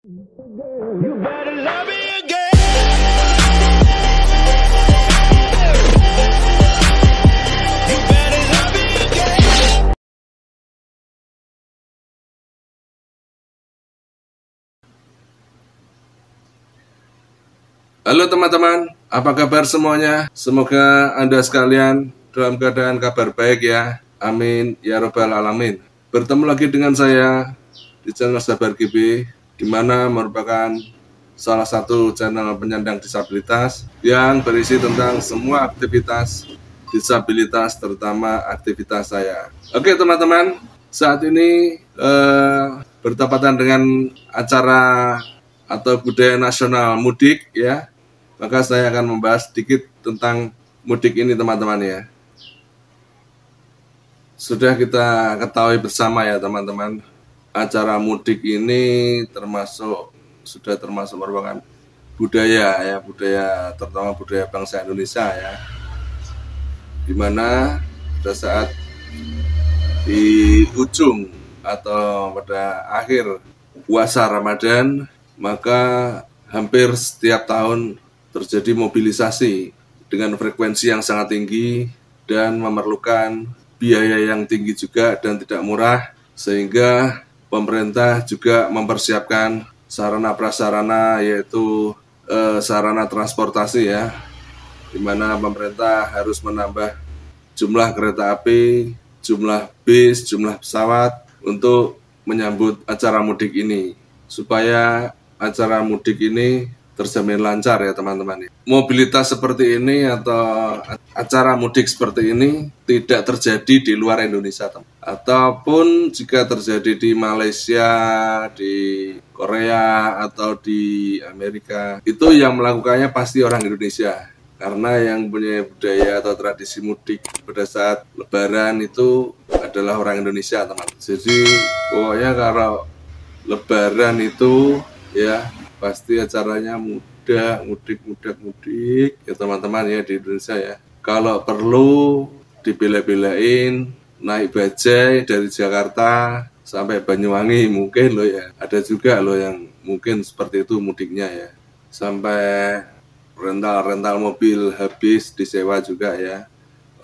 You better love me again. You better love me again. Halo teman-teman, apa kabar semuanya? Semoga Anda sekalian dalam keadaan kabar baik ya. Amin ya robbal alamin. Bertemu lagi dengan saya di channel Sabar GB, di mana merupakan salah satu channel penyandang disabilitas yang berisi tentang semua aktivitas disabilitas, terutama aktivitas saya. Oke teman-teman, saat ini bertepatan dengan acara atau budaya nasional mudik ya, maka saya akan membahas sedikit tentang mudik ini teman-teman ya. Sudah kita ketahui bersama ya teman-teman, acara mudik ini sudah termasuk merupakan budaya ya, budaya terutama budaya bangsa Indonesia ya, dimana pada saat di ujung atau pada akhir puasa Ramadan, maka hampir setiap tahun terjadi mobilisasi dengan frekuensi yang sangat tinggi dan memerlukan biaya yang tinggi juga dan tidak murah, sehingga pemerintah juga mempersiapkan sarana prasarana, yaitu sarana transportasi ya, di mana pemerintah harus menambah jumlah kereta api, jumlah bis, jumlah pesawat untuk menyambut acara mudik ini, supaya acara mudik ini terjamin lancar ya teman-teman. Mobilitas seperti ini atau acara mudik seperti ini tidak terjadi di luar Indonesia, ataupun jika terjadi di Malaysia, di Korea, atau di Amerika, itu yang melakukannya pasti orang Indonesia, karena yang punya budaya atau tradisi mudik pada saat Lebaran itu adalah orang Indonesia teman. Jadi pokoknya kalau Lebaran itu ya pasti acaranya mudik ya teman-teman ya di Indonesia ya. Kalau perlu dibela-belain naik bajai dari Jakarta sampai Banyuwangi mungkin loh ya. Ada juga loh yang mungkin seperti itu mudiknya ya. Sampai rental mobil habis disewa juga ya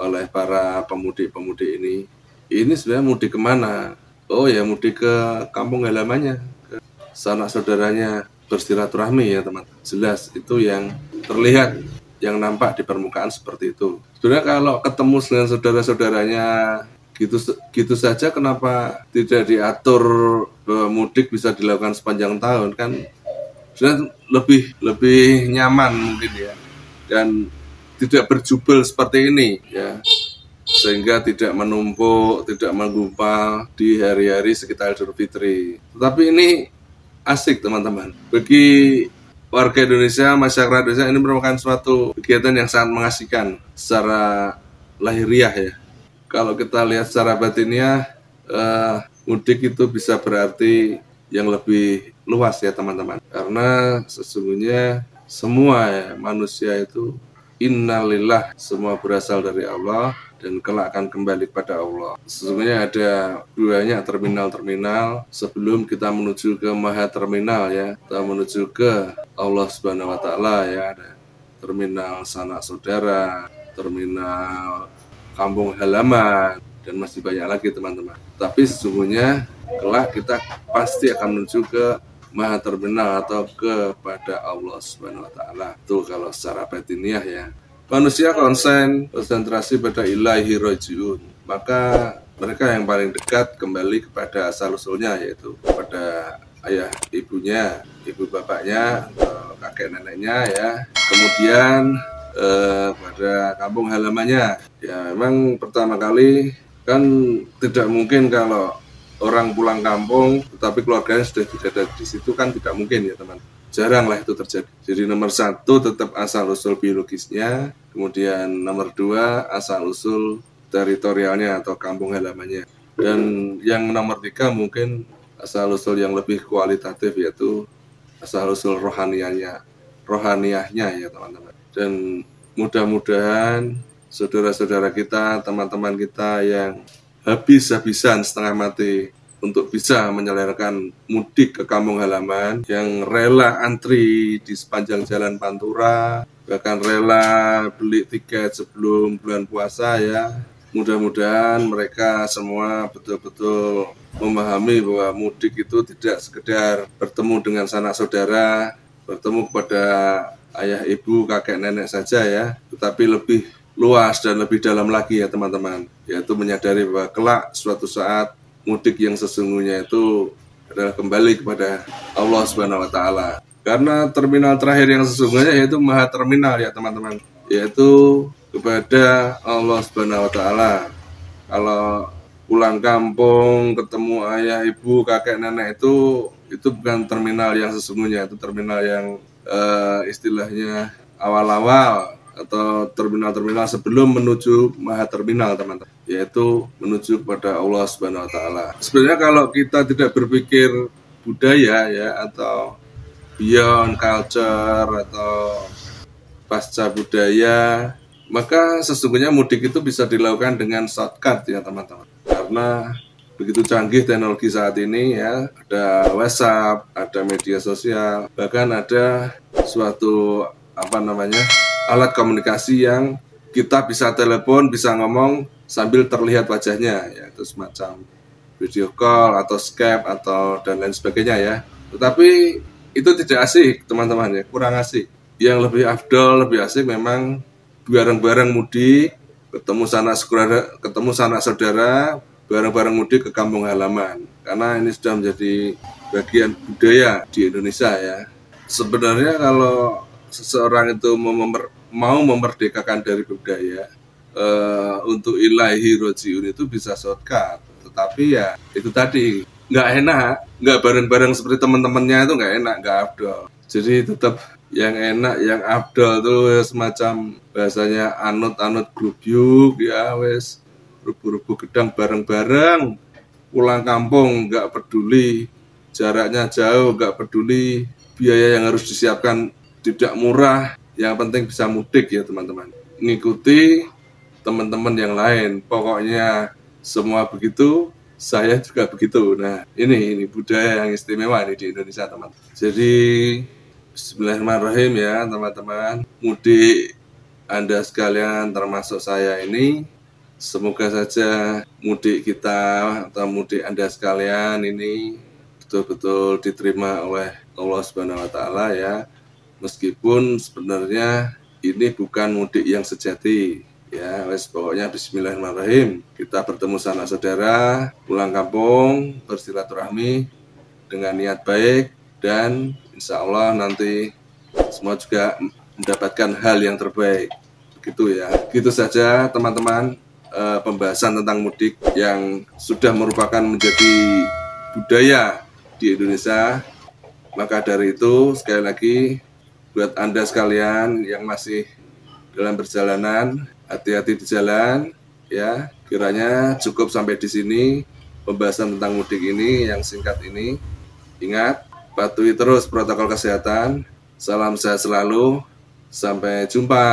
oleh para pemudik ini. Ini sebenarnya mudik kemana? Oh ya, mudik ke kampung halamannya, ke sanak saudaranya, bersilaturahmi ya teman. Jelas itu yang terlihat, yang nampak di permukaan seperti itu. Sebenarnya kalau ketemu dengan saudara-saudaranya gitu saja, kenapa tidak diatur bahwa mudik bisa dilakukan sepanjang tahun? Kan sudah lebih nyaman mungkin ya, dan tidak berjubel seperti ini ya, sehingga tidak menumpuk, tidak menggumpal di hari-hari sekitar Idul Fitri. Tetapi ini asik teman-teman. Bagi warga Indonesia, masyarakat Indonesia, ini merupakan suatu kegiatan yang sangat mengasihkan secara lahiriah ya. Kalau kita lihat secara batinnya, mudik itu bisa berarti yang lebih luas ya teman-teman. Karena sesungguhnya semua ya, manusia itu innalillah, semua berasal dari Allah dan kelak akan kembali kepada Allah. Sesungguhnya ada banyak terminal-terminal sebelum kita menuju ke Maha Terminal ya. Kita menuju ke Allah Subhanahu wa taala ya. Ada terminal sanak saudara, terminal kampung halaman, dan masih banyak lagi teman-teman. Tapi sesungguhnya kelak kita pasti akan menuju ke Maha Terminal atau kepada Allah Subhanahu wa taala. Itu kalau secara batiniah ya. Manusia konsentrasi pada ilahi rojiun, maka mereka yang paling dekat kembali kepada asal usulnya, yaitu kepada ayah ibunya, ibu bapaknya, kakek neneknya ya. Kemudian pada kampung halamannya ya. Memang pertama kali kan tidak mungkin kalau orang pulang kampung tetapi keluarganya sudah tidak ada di situ, kan tidak mungkin ya teman. Jarang lah itu terjadi. Jadi nomor satu tetap asal usul biologisnya, kemudian nomor dua asal usul teritorialnya atau kampung halamannya, dan yang nomor tiga mungkin asal usul yang lebih kualitatif, yaitu asal usul rohaniahnya ya teman-teman. Dan mudah-mudahan saudara-saudara kita, teman-teman kita yang habis-habisan setengah mati untuk bisa menyelenggarakan mudik ke kampung halaman, yang rela antri di sepanjang jalan Pantura, bahkan rela beli tiket sebelum bulan puasa ya. Mudah-mudahan mereka semua betul-betul memahami bahwa mudik itu tidak sekedar bertemu dengan sanak saudara, bertemu kepada ayah, ibu, kakek, nenek saja ya, tetapi lebih luas dan lebih dalam lagi ya teman-teman, yaitu menyadari bahwa kelak suatu saat mudik yang sesungguhnya itu adalah kembali kepada Allah Subhanahu wa taala. Karena terminal terakhir yang sesungguhnya yaitu maha terminal ya teman-teman, yaitu kepada Allah Subhanahu wa taala. Kalau pulang kampung ketemu ayah, ibu, kakek, nenek itu bukan terminal yang sesungguhnya, itu terminal yang istilahnya awal-awal atau terminal-terminal sebelum menuju maha terminal teman-teman, yaitu menuju kepada Allah Subhanahu wa taala. Sebenarnya kalau kita tidak berpikir budaya ya, atau beyond culture atau pasca budaya, maka sesungguhnya mudik itu bisa dilakukan dengan shortcut ya teman-teman. Karena begitu canggih teknologi saat ini ya, ada WhatsApp, ada media sosial, bahkan ada suatu alat komunikasi yang kita bisa telepon, bisa ngomong sambil terlihat wajahnya, yaitu semacam video call atau Skype atau dan lain sebagainya ya. Tetapi itu tidak asik teman-teman ya, kurang asik. Yang lebih afdol, lebih asik memang bareng-bareng mudik, ketemu sanak saudara, bareng-bareng mudik ke kampung halaman. Karena ini sudah menjadi bagian budaya di Indonesia ya. Sebenarnya kalau seseorang itu mau memerdekakan dari budaya, untuk ilahi rojiun itu bisa shortcut, tetapi ya itu tadi nggak enak, nggak bareng-bareng seperti teman-temannya itu nggak enak, nggak afdol. Jadi tetap yang enak, yang afdol tuh semacam bahasanya anut-anut grubyuk ya, wes rubuh-rubuh gedang bareng-bareng, pulang kampung nggak peduli jaraknya jauh, nggak peduli biaya yang harus disiapkan tidak murah, yang penting bisa mudik ya teman-teman. Ngikuti teman-teman yang lain, pokoknya semua begitu, saya juga begitu. Nah ini budaya yang istimewa nih di Indonesia teman. Jadi bismillahirrahmanirrahim ya teman-teman, mudik Anda sekalian termasuk saya ini, semoga saja mudik kita atau mudik Anda sekalian ini betul-betul diterima oleh Allah Subhanahu wa taala ya. Meskipun sebenarnya ini bukan mudik yang sejati ya, wes pokoknya bismillahirrahmanirrahim, kita bertemu sanak saudara, pulang kampung, bersilaturahmi dengan niat baik, dan insya Allah nanti semua juga mendapatkan hal yang terbaik. Begitu ya. Gitu saja teman-teman, pembahasan tentang mudik yang sudah merupakan menjadi budaya di Indonesia. Maka dari itu sekali lagi, buat Anda sekalian yang masih dalam perjalanan, hati-hati di jalan ya. Kiranya cukup sampai di sini pembahasan tentang mudik ini yang singkat ini. Ingat, patuhi terus protokol kesehatan. Salam sehat selalu. Sampai jumpa.